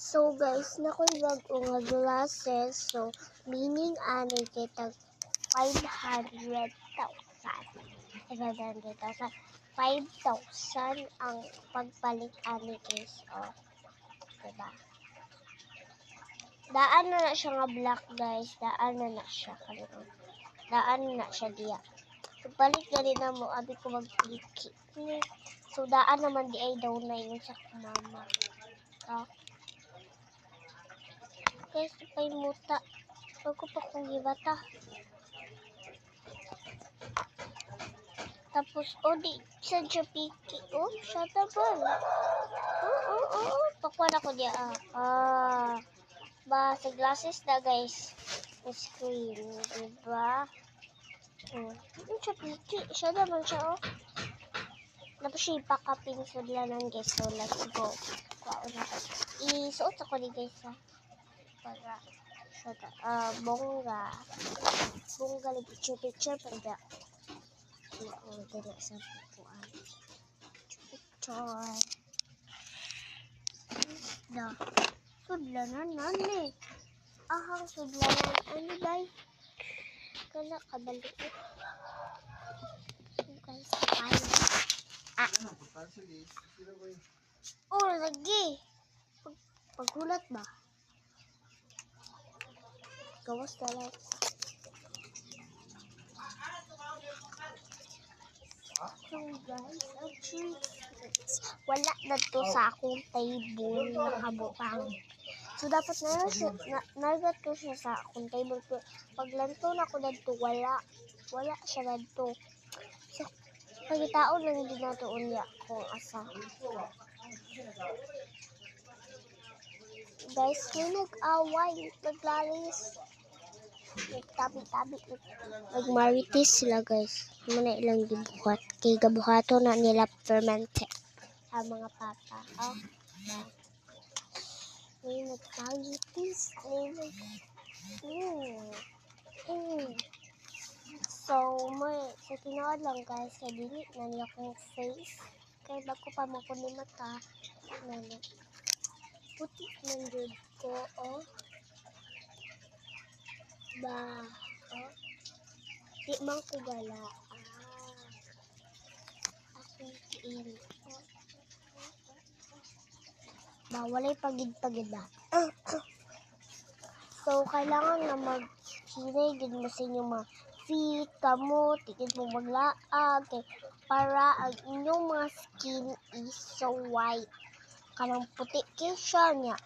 So guys, nakoy bag-o nga glasses. So meaning ani kay tag 500,000. 5,000 ang pagpalit ani guys. Oh, diba? Daan na siya nga black guys. Daan na siya kanina. Daan na siya diya. Pagpalit gani na mo, abi ko magpiki. So daan naman di ay daw na yun sa mama. Oh. Guys, pay muta. Bago pa kong gibata. Tapos, di siya piki. Siya tabal. Pakuan ako diya. Ba, sa glasses na guys. Screen, diba? Siya piki. Siya naman siya, Tapos siya ipakapin sa lanan guys. So, let's go. Isuot ako ni guys, para bongga lagi picture pada tidak sa pupuan picture dah sudlanan nani ahang sudlanan ani bay kana kabalik guys lagi paghulat ba gawas dalat. So guys, wala na to sa akong table nakabutang. So dapat na to siya sa akong table. Paglanto na ko dito, wala siya dito. So pagitaon lang din na to unya kung asa. Guys, may nag-away, naglalis. Nagtabi-tabi. Nagmarites sila guys. Muna ilang gibuhat. Kay gabuhato na nila fermented. Ang mga papa. May nagmarites. So, sa tinood lang guys. Kaya dili na niya kong face. Kaya bago pa mo ko ni mata. Puti ng jud ko. Di man ko gala. Akong kiin. Walay pagid na. So, kailangan na mag-hinay din mo sa inyong mga feet, kamo, tikid mo maglaag. Para ang inyong mga skin is so white. Kanang puti kay siya niya.